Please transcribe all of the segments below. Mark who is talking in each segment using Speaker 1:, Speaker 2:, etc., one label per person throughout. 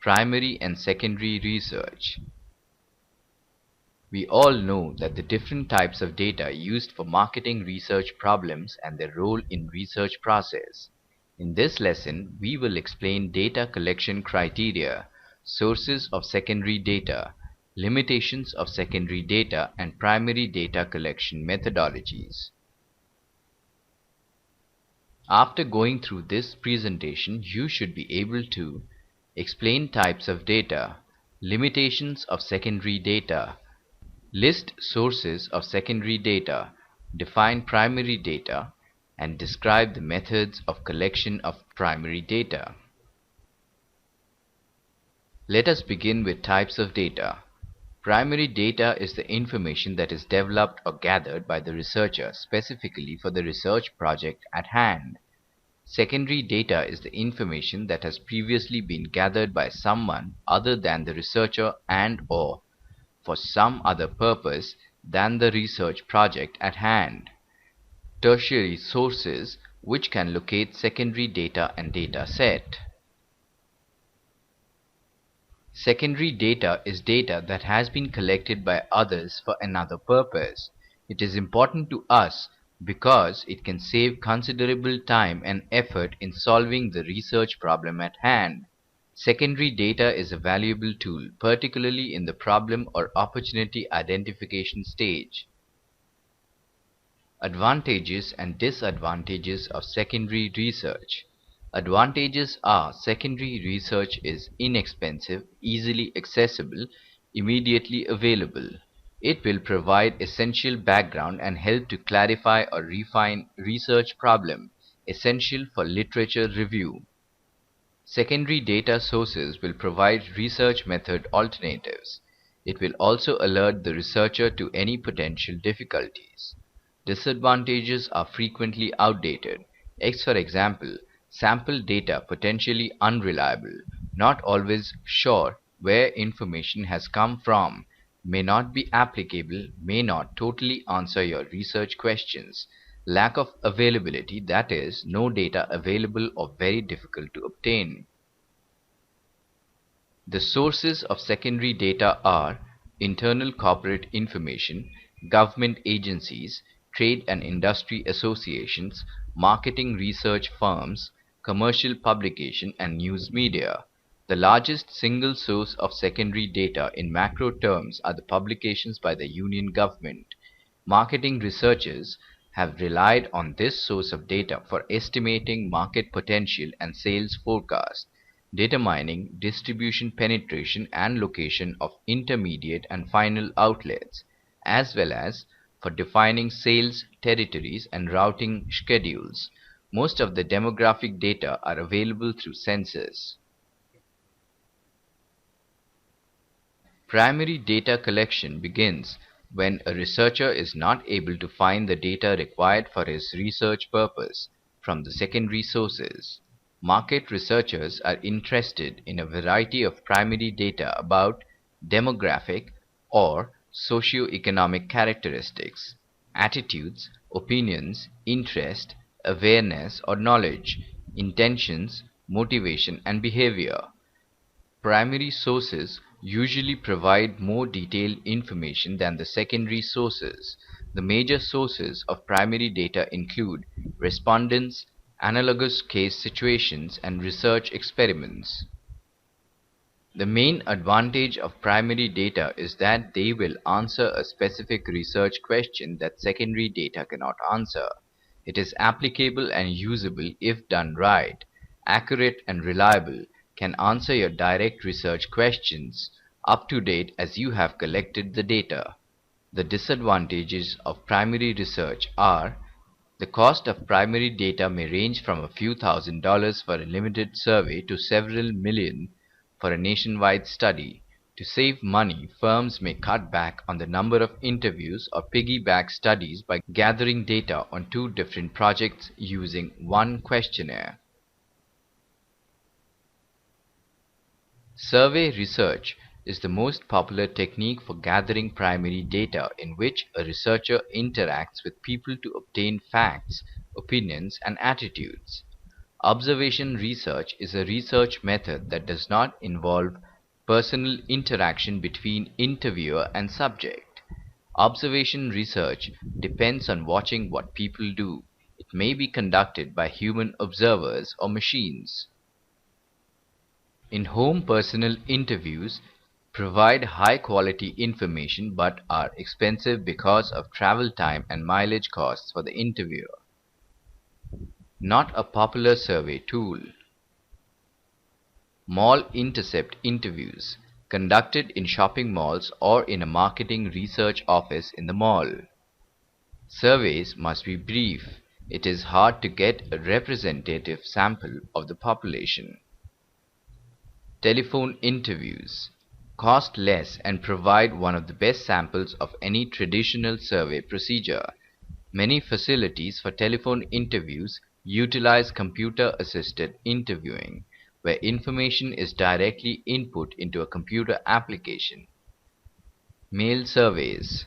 Speaker 1: Primary and secondary research. We all know that the different types of data used for marketing research problems and their role in research process. In this lesson, we will explain data collection criteria, sources of secondary data, limitations of secondary data, and primary data collection methodologies. After going through this presentation, you should be able to explain types of data, limitations of secondary data, list sources of secondary data, define primary data, and describe the methods of collection of primary data. Let us begin with types of data. Primary data is the information that is developed or gathered by the researcher specifically for the research project at hand. Secondary data is the information that has previously been gathered by someone other than the researcher and/or for some other purpose than the research project at hand. Tertiary sources which can locate secondary data and data set. Secondary data is data that has been collected by others for another purpose. It is important to us because it can save considerable time and effort in solving the research problem at hand. Secondary data is a valuable tool, particularly in the problem or opportunity identification stage. Advantages and disadvantages of secondary research. Advantages are secondary research is inexpensive, easily accessible, immediately available. It will provide essential background and help to clarify or refine research problem, essential for literature review. Secondary data sources will provide research method alternatives. It will also alert the researcher to any potential difficulties. Disadvantages are frequently outdated. For example, sample data potentially unreliable, not always sure where information has come from, may not be applicable, may not totally answer your research questions. Lack of availability, that is, no data available or very difficult to obtain. The sources of secondary data are internal corporate information, government agencies, trade and industry associations, marketing research firms, commercial publication, and news media. The largest single source of secondary data in macro terms are the publications by the Union government. Marketing researchers have relied on this source of data for estimating market potential and sales forecast, determining distribution penetration and location of intermediate and final outlets, as well as for defining sales territories and routing schedules. Most of the demographic data are available through census. Primary data collection begins when a researcher is not able to find the data required for his research purpose from the secondary sources. Market researchers are interested in a variety of primary data about demographic or socio-economic characteristics, attitudes, opinions, interest, awareness or knowledge, intentions, motivation, and behavior. Primary sources usually provide more detailed information than the secondary sources. The major sources of primary data include respondents, analogous case situations, and research experiments. The main advantage of primary data is that they will answer a specific research question that secondary data cannot answer. It is applicable and usable if done right, accurate and reliable, can answer your direct research questions, up to date as you have collected the data. The disadvantages of primary research are the cost of primary data may range from a few $1,000s for a limited survey to several million for a nationwide study. To save money, firms may cut back on the number of interviews or piggyback studies by gathering data on two different projects using one questionnaire. Survey research is the most popular technique for gathering primary data in which a researcher interacts with people to obtain facts, opinions, and attitudes. Observation research is a research method that does not involve personal interaction between interviewer and subject. Observation research depends on watching what people do. It may be conducted by human observers or machines. In-home personal interviews provide high-quality information but are expensive because of travel time and mileage costs for the interviewer. Not a popular survey tool. Mall intercept interviews, conducted in shopping malls or in a marketing research office in the mall. Surveys must be brief. It is hard to get a representative sample of the population. Telephone interviews cost less and provide one of the best samples of any traditional survey procedure. Many facilities for telephone interviews utilize computer-assisted interviewing, where information is directly input into a computer application. Mail surveys.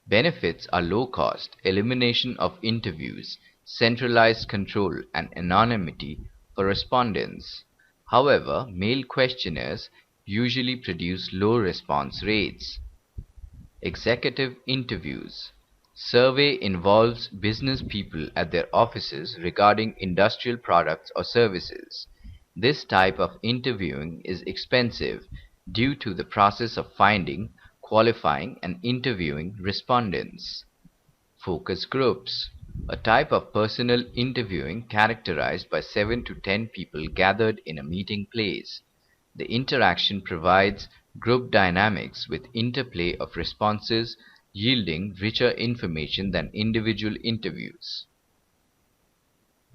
Speaker 1: Benefits are low cost, elimination of interviews, centralized control, and anonymity for respondents. However, mail questionnaires usually produce low response rates. Executive interviews. Survey involves business people at their offices regarding industrial products or services. This type of interviewing is expensive due to the process of finding, qualifying, and interviewing respondents. Focus groups. A type of personal interviewing characterized by 7 to 10 people gathered in a meeting place. The interaction provides group dynamics with interplay of responses yielding richer information than individual interviews.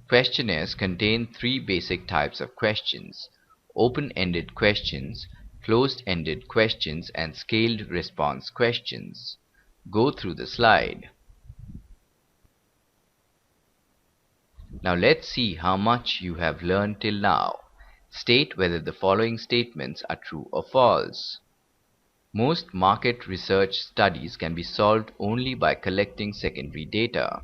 Speaker 1: Questionnaires contain three basic types of questions: open-ended questions, closed-ended questions, and scaled response questions. Go through the slide. Now let's see how much you have learned till now. State whether the following statements are true or false. Most market research studies can be solved only by collecting secondary data.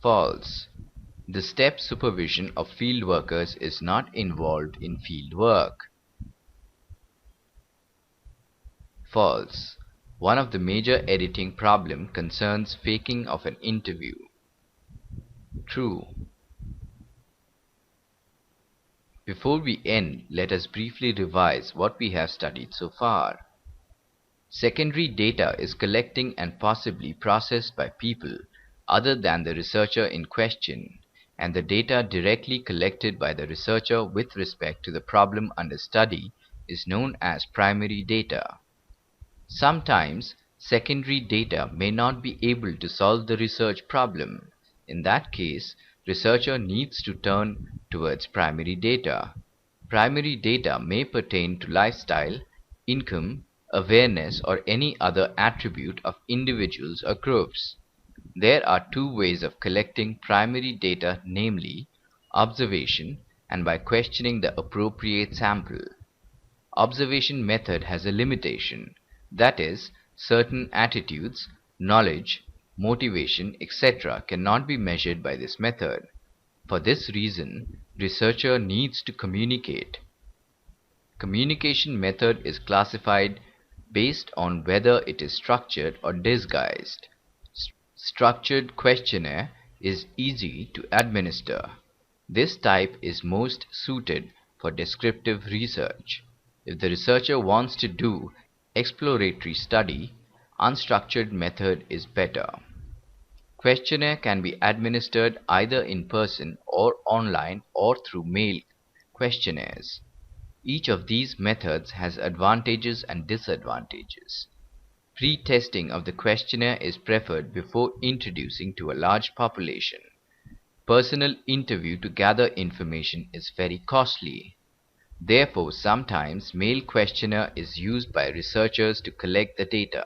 Speaker 1: False. The step supervision of field workers is not involved in field work. False. One of the major editing problem concerns faking of an interview. True. Before we end, let us briefly revise what we have studied so far. Secondary data is collecting and possibly processed by people other than the researcher in question, and the data directly collected by the researcher with respect to the problem under study is known as primary data. Sometimes secondary data may not be able to solve the research problem. In that case, researcher needs to turn towards primary data. Primary data may pertain to lifestyle, income, awareness, or any other attribute of individuals or groups. There are two ways of collecting primary data, namely observation and by questioning the appropriate sample. Observation method has a limitation, that is, certain attitudes, knowledge, motivation, etc. cannot be measured by this method. For this reason, researcher needs to communicate. Communication method is classified based on whether it is structured or disguised. Structured questionnaire is easy to administer. This type is most suited for descriptive research. If the researcher wants to do exploratory study, unstructured method is better. Questionnaire can be administered either in person or online or through mail questionnaires. Each of these methods has advantages and disadvantages. Pre-testing of the questionnaire is preferred before introducing to a large population. Personal interview to gather information is very costly. Therefore, sometimes mail questionnaire is used by researchers to collect the data.